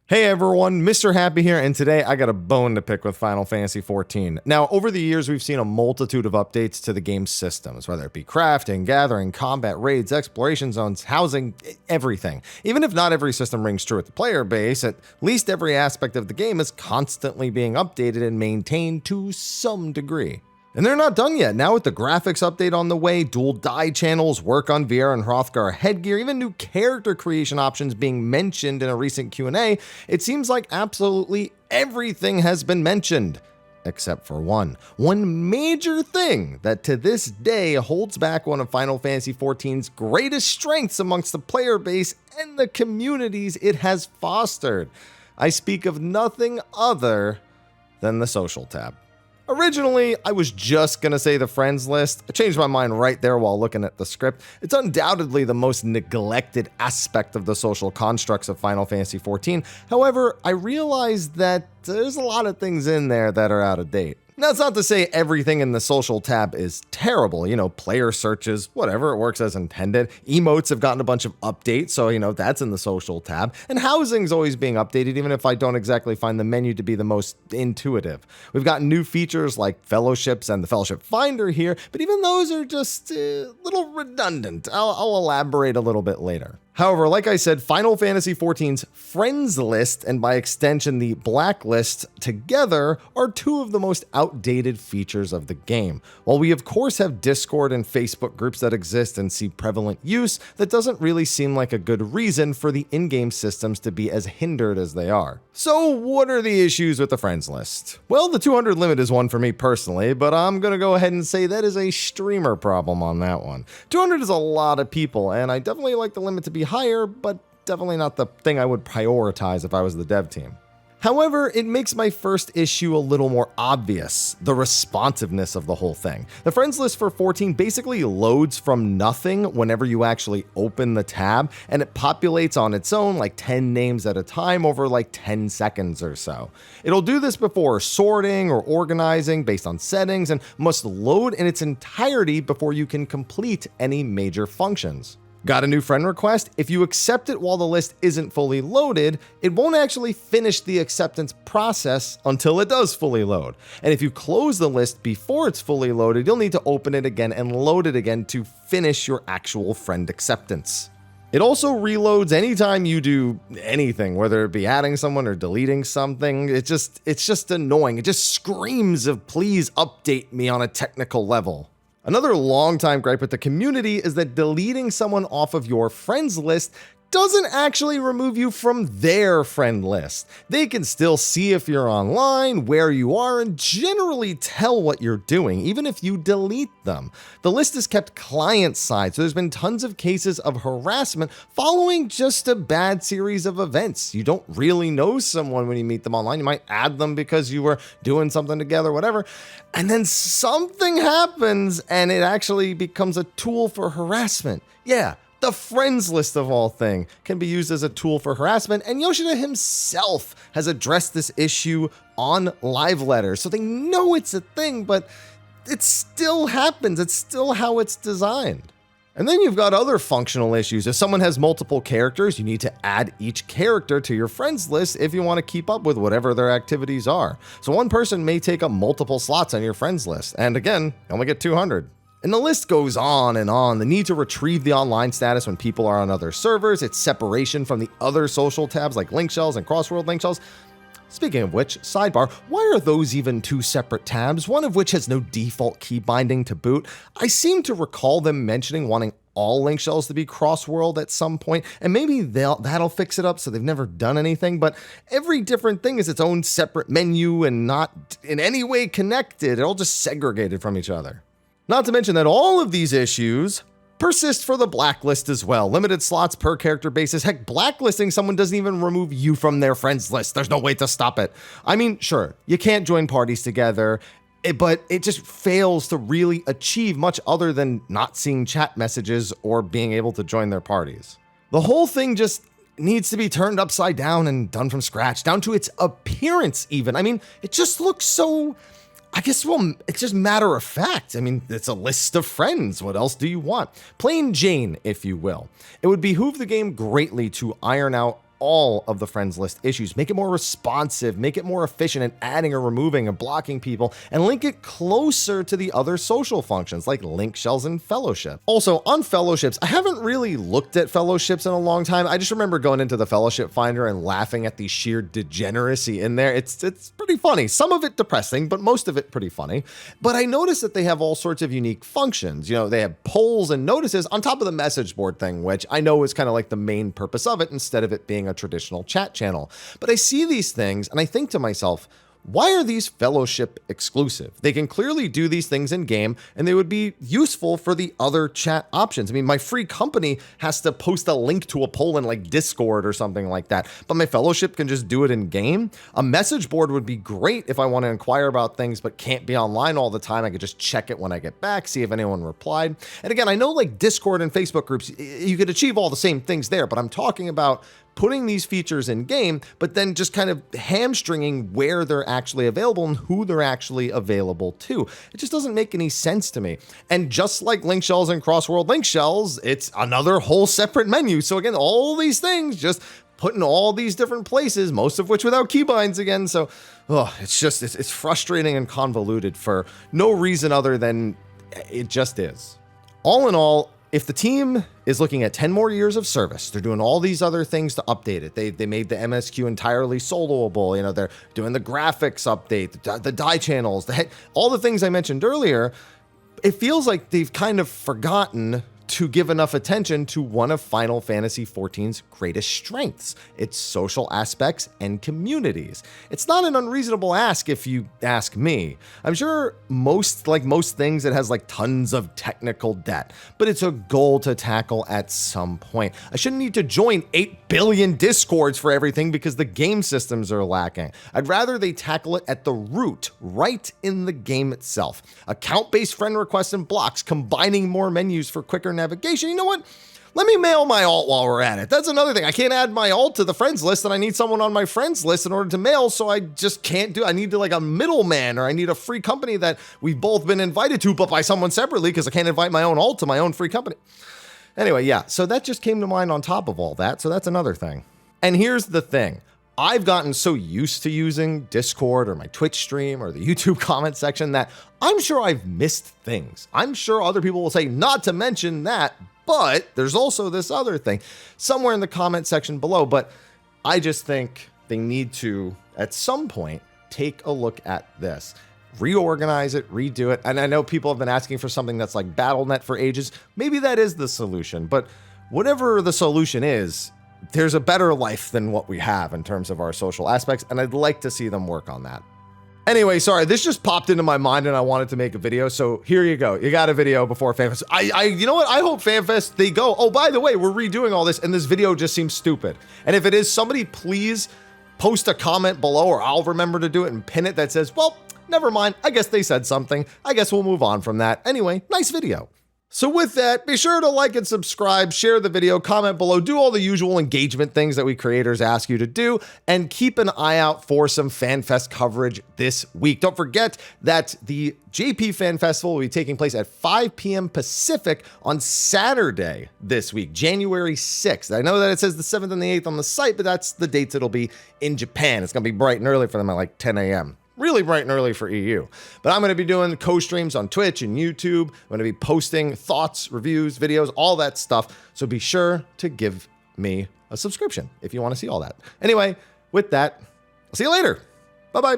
Hey everyone, Mr. Happy here, and today I got a bone to pick with Final Fantasy XIV. Now, over the years, we've seen a multitude of updates to the game's systems, whether it be crafting, gathering, combat, raids, exploration zones, housing, everything. Even if not every system rings true with the player base, at least every aspect of the game is constantly being updated and maintained to some degree. And they're not done yet. Now with the graphics update on the way, dual dye channels, work on Viera and Hrothgar headgear, even new character creation options being mentioned in a recent Q&A, it seems like absolutely everything has been mentioned. Except for one major thing that to this day holds back one of Final Fantasy XIV's greatest strengths amongst the player base and the communities it has fostered. I speak of nothing other than the social tab. Originally, I was just going to say the friends list. I changed my mind right there while looking at the script. It's undoubtedly the most neglected aspect of the social constructs of Final Fantasy XIV. However, I realized that there's a lot of things in there that are out of date. Now, it's not to say everything in the social tab is terrible. Player searches, whatever, it works as intended. Emotes have gotten a bunch of updates, so, that's in the social tab. And housing's always being updated, even if I don't exactly find the menu to be the most intuitive. We've got new features like fellowships and the fellowship finder here, but even those are just a little redundant. I'll elaborate a little bit later. However, like I said, Final Fantasy XIV's friends list, and by extension the blacklist, together are two of the most outdated features of the game. While we of course have Discord and Facebook groups that exist and see prevalent use, that doesn't really seem like a good reason for the in-game systems to be as hindered as they are. So what are the issues with the friends list? Well, the 200 limit is one for me personally, but I'm gonna go ahead and say that is a streamer problem on that one. 200 is a lot of people, and I definitely like the limit to be higher, but definitely not the thing I would prioritize if I was the dev team. However, it makes my first issue a little more obvious, the responsiveness of the whole thing. The friends list for 14 basically loads from nothing whenever you actually open the tab, and it populates on its own like 10 names at a time over like 10 seconds or so. It'll do this before sorting or organizing based on settings, and must load in its entirety before you can complete any major functions. Got a new friend request? If you accept it while the list isn't fully loaded, it won't actually finish the acceptance process until it does fully load. And if you close the list before it's fully loaded, you'll need to open it again and load it again to finish your actual friend acceptance. It also reloads anytime you do anything, whether it be adding someone or deleting something. It's just annoying. It just screams of please update me on a technical level. Another longtime gripe with the community is that deleting someone off of your friends list doesn't actually remove you from their friend list. They can still see if you're online, where you are, and generally tell what you're doing, even if you delete them. The list is kept client-side, so there's been tons of cases of harassment following just a bad series of events. You don't really know someone when you meet them online. You might add them because you were doing something together, whatever, and then something happens and it actually becomes a tool for harassment. Yeah. The friends list of all things can be used as a tool for harassment, and Yoshida himself has addressed this issue on live letters, so they know it's a thing, but it still happens. It's still how it's designed. And then you've got other functional issues. If someone has multiple characters, you need to add each character to your friends list if you want to keep up with whatever their activities are. So one person may take up multiple slots on your friends list, and again, you only get 200. And the list goes on and on. The need to retrieve the online status when people are on other servers, its separation from the other social tabs like link shells and crossworld link shells. Speaking of which, sidebar, why are those even two separate tabs, one of which has no default key binding to boot? I seem to recall them mentioning wanting all link shells to be crossworld at some point, and maybe that'll fix it up, so they've never done anything, but every different thing is its own separate menu and not in any way connected. They're all just segregated from each other. Not to mention that all of these issues persist for the blacklist as well. Limited slots per character basis. Heck, blacklisting someone doesn't even remove you from their friends list. There's no way to stop it. I mean, sure, you can't join parties together, but it just fails to really achieve much other than not seeing chat messages or being able to join their parties. The whole thing just needs to be turned upside down and done from scratch, down to its appearance even. I mean, it just looks so... it's just matter of fact. I mean, it's a list of friends. What else do you want? Plain Jane, if you will. It would behoove the game greatly to iron out all of the friends list issues, make it more responsive, make it more efficient in adding or removing and blocking people, and link it closer to the other social functions like link shells and fellowship. Also, on fellowships, I haven't really looked at fellowships in a long time. I just remember going into the fellowship finder and laughing at the sheer degeneracy in there. It's pretty funny. Some of it depressing, but most of it pretty funny. But I noticed that they have all sorts of unique functions. You know, they have polls and notices on top of the message board thing, which I know is kind of like the main purpose of it instead of it being a traditional chat channel. But I see these things and I think to myself, why are these fellowship exclusive? They can clearly do these things in game and they would be useful for the other chat options. I mean, my free company has to post a link to a poll in like Discord or something like that, but my fellowship can just do it in game. A message board would be great if I want to inquire about things but can't be online all the time. I could just check it when I get back, see if anyone replied. And again, I know like Discord and Facebook groups, you could achieve all the same things there, but I'm talking about putting these features in game, but then just kind of hamstringing where they're actually available and who they're actually available to. It just doesn't make any sense to me. And just like link shells and cross-world link shells, it's another whole separate menu. So again, all these things just put in all these different places, most of which without keybinds again. So it's frustrating and convoluted for no reason other than it just is. All in all, if the team is looking at 10 more years of service, they're doing all these other things to update it. They made the MSQ entirely soloable. You know, they're doing the graphics update, the die channels, all the things I mentioned earlier. It feels like they've kind of forgotten to give enough attention to one of Final Fantasy XIV's greatest strengths, its social aspects and communities. It's not an unreasonable ask if you ask me. I'm sure most things, it has like tons of technical debt, but it's a goal to tackle at some point. I shouldn't need to join 8 billion Discords for everything because the game systems are lacking. I'd rather they tackle it at the root, right in the game itself. Account-based friend requests and blocks, combining more menus for quicker navigation. You know what? Let me mail my alt while we're at it. That's another thing. I can't add my alt to the friends list and I need someone on my friends list in order to mail. So I just can't do it. I need to like a middleman, or I need a free company that we've both been invited to, but by someone separately because I can't invite my own alt to my own free company. Anyway, yeah. So that just came to mind on top of all that. So that's another thing. And here's the thing. I've gotten so used to using Discord or my Twitch stream or the YouTube comment section that I'm sure I've missed things. I'm sure other people will say, not to mention that, but there's also this other thing somewhere in the comment section below. But I just think they need to, at some point, take a look at this, reorganize it, redo it. And I know people have been asking for something that's like BattleNet for ages. Maybe that is the solution, but whatever the solution is, there's a better life than what we have in terms of our social aspects, and I'd like to see them work on that. Anyway, sorry, this just popped into my mind and I wanted to make a video, so here you go. You got a video before FanFest. You know what? I hope FanFest, they go, oh, by the way, we're redoing all this, and this video just seems stupid. And if it is, somebody please post a comment below, or I'll remember to do it and pin it that says, well, never mind, I guess they said something. I guess we'll move on from that. Anyway, nice video. So with that, be sure to like and subscribe, share the video, comment below, do all the usual engagement things that we creators ask you to do, and keep an eye out for some FanFest coverage this week. Don't forget that the JP Fan Festival will be taking place at 5 p.m. Pacific on Saturday this week, January 6th. I know that it says the 7th and the 8th on the site, but that's the dates it'll be in Japan. It's going to be bright and early for them at like 10 a.m. Really bright and early for EU. But I'm going to be doing co-streams on Twitch and YouTube. I'm going to be posting thoughts, reviews, videos, all that stuff. So be sure to give me a subscription if you want to see all that. Anyway, with that, I'll see you later. Bye-bye.